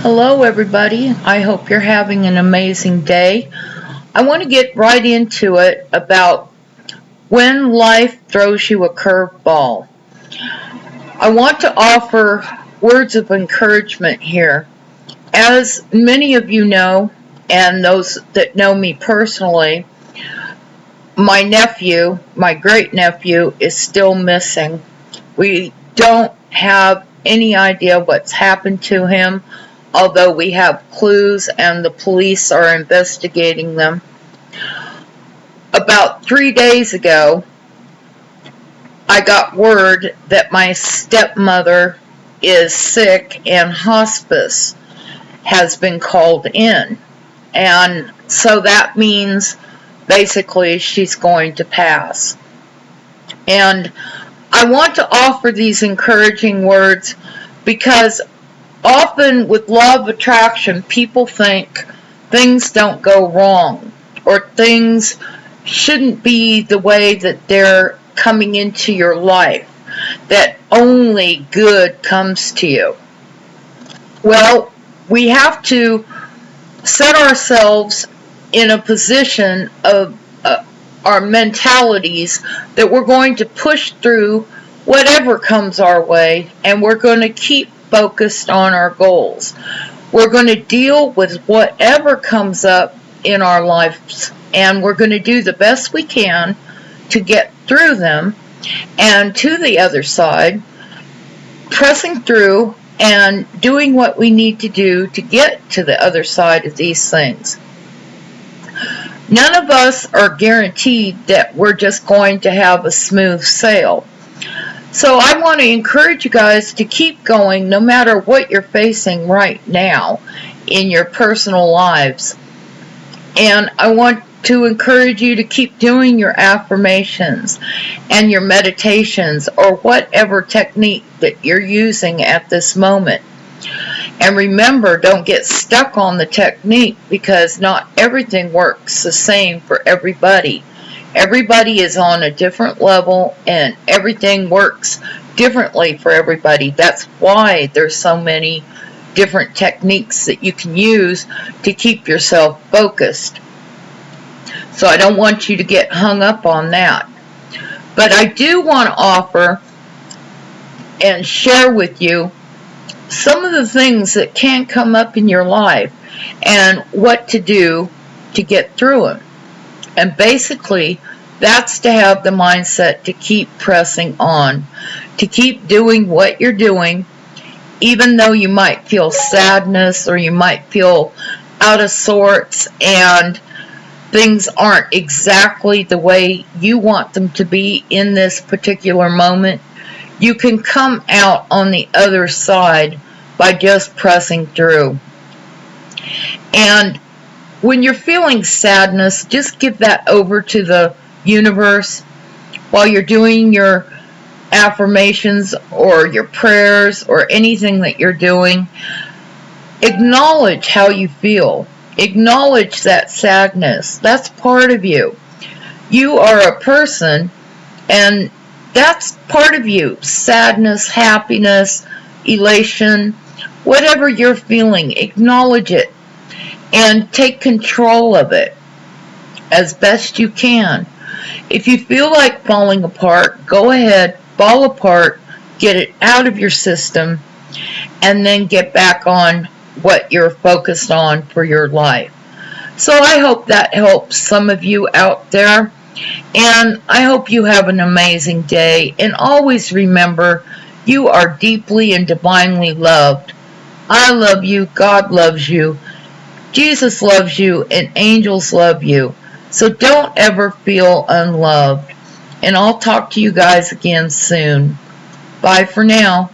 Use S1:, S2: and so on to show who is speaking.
S1: Hello, everybody. I hope you're having an amazing day. I want to get right into it about when life throws you a curveball. I want to offer words of encouragement here. As many of you know, and those that know me personally, my nephew, my great nephew, is still missing. We don't have any idea what's happened to him, although we have clues and the police are investigating them. About 3 days ago, I got word that my stepmother is sick and hospice has been called in. And so that means basically she's going to pass. And I want to offer these encouraging words because often with law of attraction, people think things don't go wrong or things shouldn't be the way that they're coming into your life, that only good comes to you. Well, we have to set ourselves in a position of our mentalities that we're going to push through whatever comes our way, and we're going to keep focused on our goals. We're going to deal with whatever comes up in our lives, and we're going to do the best we can to get through them and to the other side, pressing through and doing what we need to do to get to the other side of these things. None of us are guaranteed that we're just going to have a smooth sail. So I want to encourage you guys to keep going no matter what you're facing right now in your personal lives. And I want to encourage you to keep doing your affirmations and your meditations or whatever technique that you're using at this moment. And remember, don't get stuck on the technique because not everything works the same for everybody. Everybody is on a different level and everything works differently for everybody. That's why there's so many different techniques that you can use to keep yourself focused. So I don't want you to get hung up on that. But I do want to offer and share with you some of the things that can come up in your life and what to do to get through them. And basically, that's to have the mindset to keep pressing on, to keep doing what you're doing, even though you might feel sadness or you might feel out of sorts and things aren't exactly the way you want them to be in this particular moment. You can come out on the other side by just pressing through. And when you're feeling sadness, just give that over to the universe while you're doing your affirmations or your prayers or anything that you're doing. Acknowledge how you feel. Acknowledge that sadness. That's part of you. You are a person, and that's part of you. Sadness, happiness, elation, whatever you're feeling, acknowledge it and take control of it as best you can. If you feel like falling apart, go ahead, fall apart, get it out of your system, and then get back on what you're focused on for your life. So I hope that helps some of you out there, and I hope you have an amazing day. And always remember, you are deeply and divinely loved. I love you, God loves you, Jesus loves you, and angels love you. So don't ever feel unloved. And I'll talk to you guys again soon. Bye for now.